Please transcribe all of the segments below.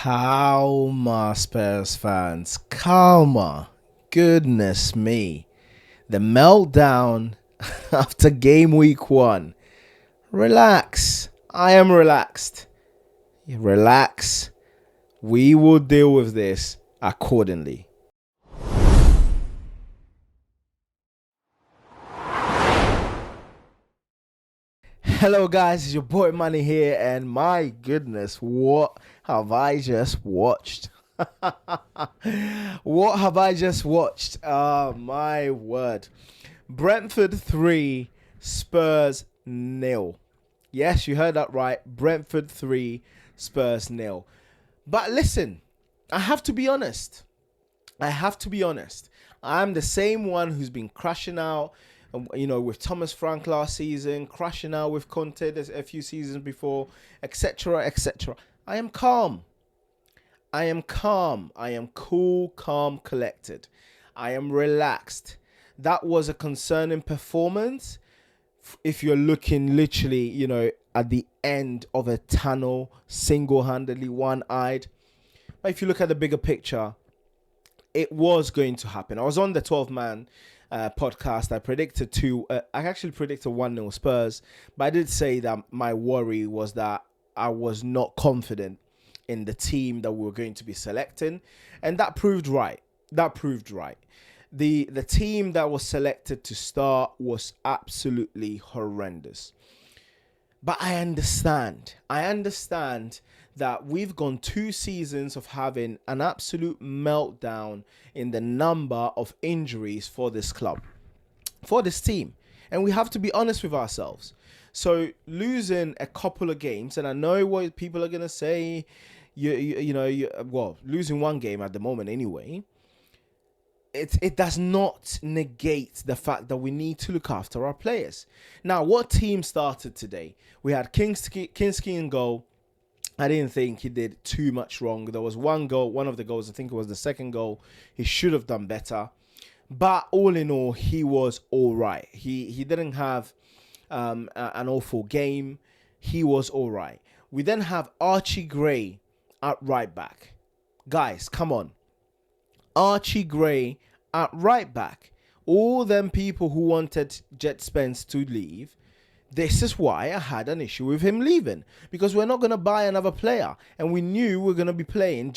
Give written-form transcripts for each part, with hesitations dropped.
Calma, Spurs fans. Calma. Goodness me. The meltdown after game week 1. Relax. I am relaxed. Relax. We will deal with this accordingly. Hello guys, it's your boy Manny here, and my goodness, what have I just watched? What have I just watched? Oh my word. Brentford 3, Spurs 0. Yes, you heard that right. Brentford 3, Spurs 0. But listen, I have to be honest. I'm the same one who's been crashing out, with Thomas Frank last season, crashing out with Conte a few seasons before, etc., etc. I am calm. I am cool, calm, collected. I am relaxed. That was a concerning performance. If you're looking literally, at the end of a tunnel, single-handedly, one-eyed. But if you look at the bigger picture, it was going to happen. I was on the 12-man podcast. I actually predicted 1-0 Spurs, but I did say that my worry was that I was not confident in the team that we were going to be selecting, and that proved right. The team that was selected to start was absolutely horrendous. But I understand that we've gone 2 seasons of having an absolute meltdown in the number of injuries for this club, for this team. And we have to be honest with ourselves. So losing a couple of games, and I know what people are going to say, losing one game at the moment anyway, it does not negate the fact that we need to look after our players. Now, what team started today? We had Kinski in goal. I didn't think he did too much wrong. There was one of the goals, I think it was the second goal, he should have done better. But all in all, he was all right. He didn't have an awful game. He was all right. We then have Archie Gray at right back. Guys, come on. Archie Gray at right back. All them people who wanted Jet Spence to leave, this is why I had an issue with him leaving, because we're not going to buy another player, and we knew we're going to be playing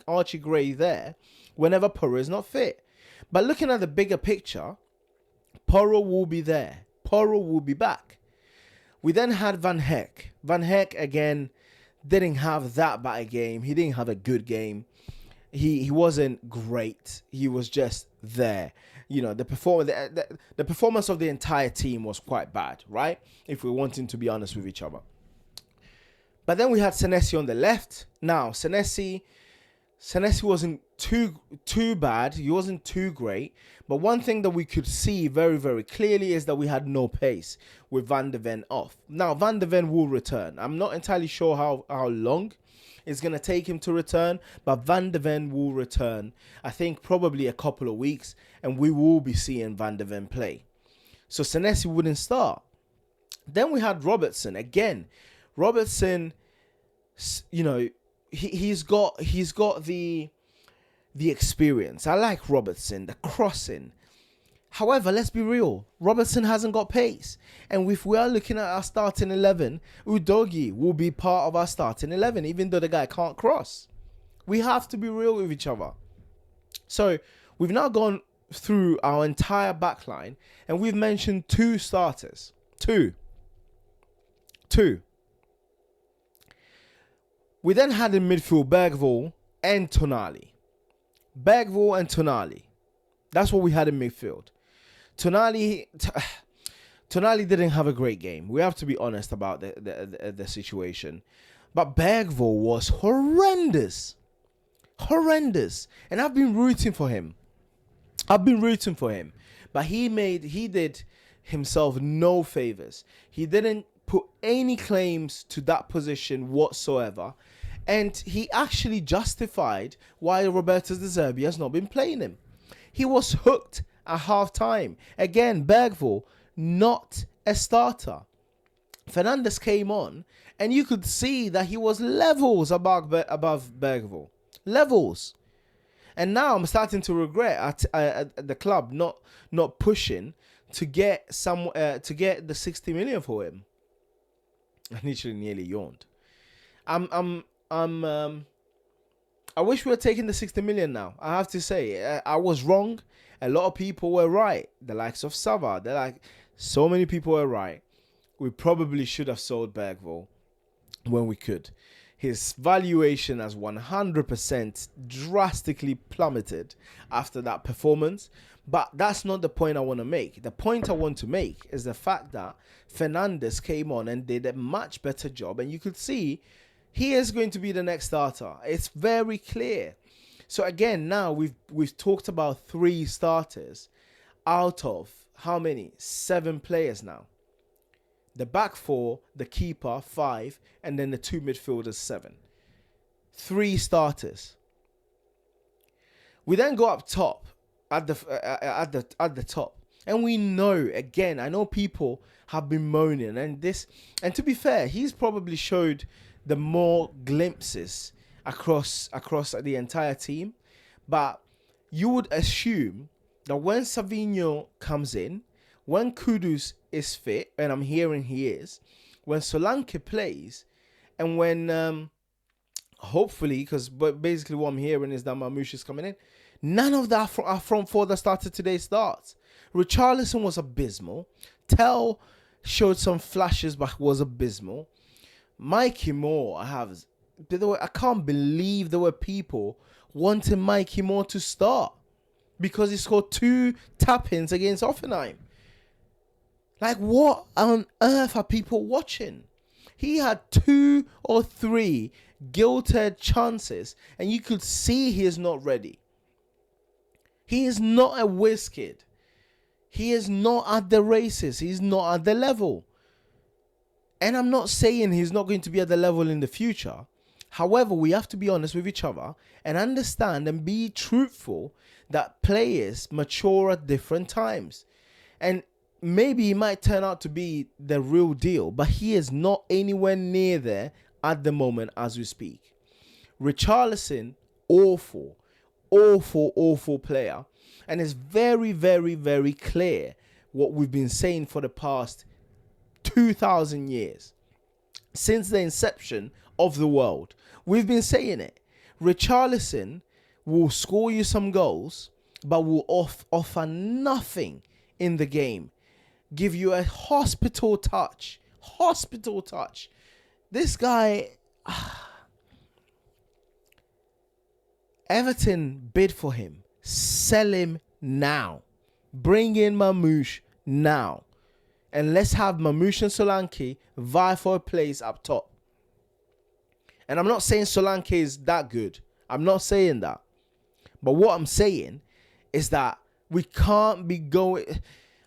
Archie Gray there whenever Porro is not fit. But looking at the bigger picture, Porro will be there. Porro will be back. We then had Van Heck. Van Heck again didn't have that bad a game. He didn't have a good game. He wasn't great. He was just there. The performance of the entire team was quite bad, right? If we're wanting to be honest with each other. But then we had Senesi on the left. Now, Senesi wasn't too bad. He wasn't too great. But one thing that we could see very, very clearly is that we had no pace with Van de Ven off. Now, Van de Ven will return. I'm not entirely sure how long it's going to take him to return, but Van de Ven will return. I think probably a couple of weeks, and we will be seeing Van de Ven play. So Senesi wouldn't start. Then we had Robertson. Again, Robertson, he's got the experience. I like Robertson, the crossing. However, let's be real. Robertson hasn't got pace. And if we are looking at our starting 11, Udogie will be part of our starting 11, even though the guy can't cross. We have to be real with each other. So we've now gone through our entire backline, and we've mentioned 2 starters. Two. We then had in midfield Bergvall and Tonali. That's what we had in midfield. Tonali didn't have a great game. We have to be honest about the situation. But Bergvall was horrendous. And I've been rooting for him. But he did himself no favors. He didn't put any claims to that position whatsoever. And he actually justified why Roberto De Zerbi has not been playing him. He was hooked at half time. Again, Bergvall, not a starter. Fernandes came on, and you could see that he was levels above Bergvall. Levels. And now I'm starting to regret at the club not pushing to get the 60 million for him. I literally nearly yawned. I wish we were taking the 60 million now. I have to say, I was wrong. A lot of people were right. The likes of Sava, so many people were right. We probably should have sold Bergvall when we could. His valuation has 100% drastically plummeted after that performance. But that's not the point I want to make. The point I want to make is the fact that Fernandes came on and did a much better job. And you could see he is going to be the next starter. It's very clear. So again, now we've talked about 3 starters out of how many? 7 players now. The back 4, the keeper 5, and then the 2 midfielders 7. 3 starters. We then go up top at the top, and we know, again, I know people have been moaning, and to be fair, he's probably showed the more glimpses across the entire team, but you would assume that when Savinho comes in, when Kudus is fit, and I'm hearing he is, when Solanke plays, and when hopefully, because basically what I'm hearing is that Mamouche is coming in, none of that our front 4 that started today starts. Richarlison was abysmal. Tell showed some flashes but was abysmal. Mikey Moore, I can't believe there were people wanting Mikey Moore to start because he scored 2 tap-ins against Hoffenheim. Like, what on earth are people watching? He had 2 or 3 gilded chances, and you could see he is not ready. He is not a whiz kid. He is not at the races. He's not at the level. And I'm not saying he's not going to be at the level in the future. However, we have to be honest with each other and understand and be truthful that players mature at different times. And maybe he might turn out to be the real deal, but he is not anywhere near there at the moment as we speak. Richarlison, awful player. And it's very, very, very clear what we've been saying for the past 2,000 years. Since the inception of the world, we've been saying it. Richarlison will score you some goals, but will offer nothing in the game. Give you a hospital touch. This guy, Everton bid for him. Sell him now. Bring in Mamouche now. And let's have Mamouche and Solanke vie for a place up top. And I'm not saying Solanke is that good. I'm not saying that. But what I'm saying is that we can't be going...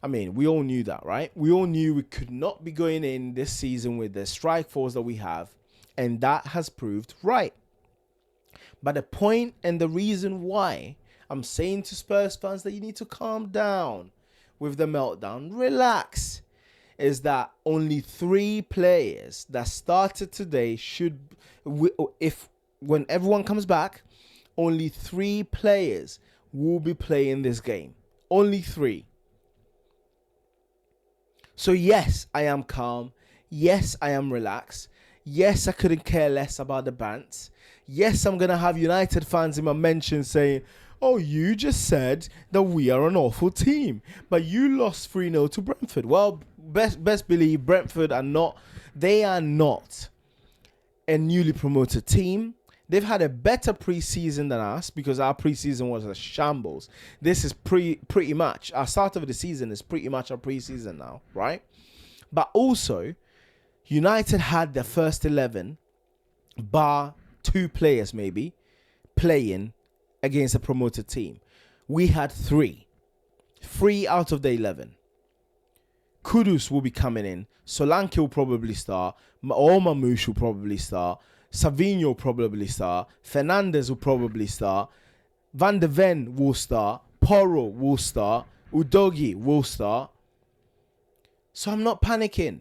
I mean, we all knew that, right? We all knew we could not be going in this season with the strike force that we have. And that has proved right. But the point and the reason why I'm saying to Spurs fans that you need to calm down with the meltdown, relax, is that only 3 players that started today when everyone comes back, only 3 players will be playing this game. Only 3. So yes, I am calm. Yes, I am relaxed. Yes, I couldn't care less about the bants. Yes, I'm going to have United fans in my mention saying, oh, you just said that we are an awful team, but you lost 3-0 to Brentford. Well, best believe Brentford are not a newly promoted team. They've had a better pre-season than us because our pre-season was a shambles. This is pretty much, our start of the season is pretty much our pre-season now, right? But also, United had their first 11, bar 2 players maybe, playing against a promoted team. We had 3 out of the 11. Kudus will be coming in. Solanke will probably start. Or Mamouche will probably start. Savinho will probably start. Fernandes will probably start. Van de Ven will start. Porro will start. Udogie will start. So I'm not panicking.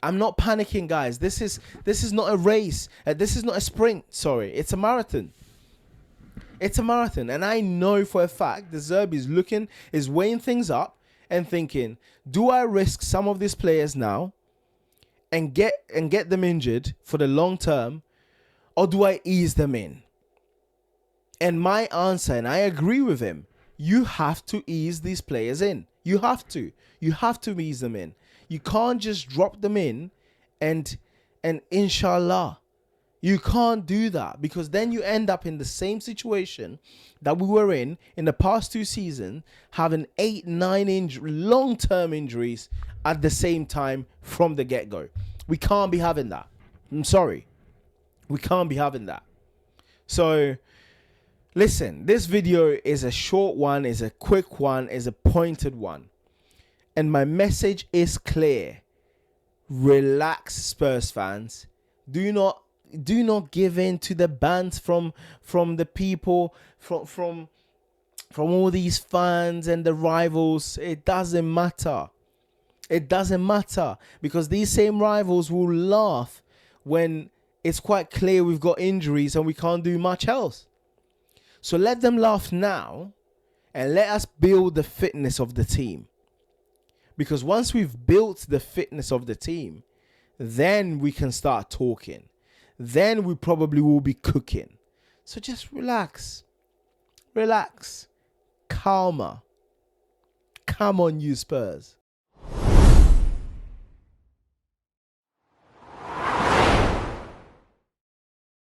I'm not panicking, guys. This is not a race. This is not a sprint. Sorry, it's a marathon. It's a marathon, and I know for a fact the Zerbi is weighing things up and thinking, do I risk some of these players now and get them injured for the long term, or do I ease them in? And my answer, and I agree with him, you have to ease these players in. You have to ease them in. You can't just drop them in and inshallah. You can't do that, because then you end up in the same situation that we were in the past 2 seasons, having 8-9 long-term injuries at the same time from the get-go. We can't be having that. I'm sorry. We can't be having that. So, listen, this video is a short one, is a quick one, is a pointed one. And my message is clear. Relax, Spurs fans. Do not give in to the bans from the people, from all these fans and the rivals. It doesn't matter. It doesn't matter, because these same rivals will laugh when it's quite clear we've got injuries and we can't do much else. So let them laugh now, and let us build the fitness of the team. Because once we've built the fitness of the team, then we can start talking. Then we probably will be cooking. So just relax. Relax. Calmer. Come on, you Spurs.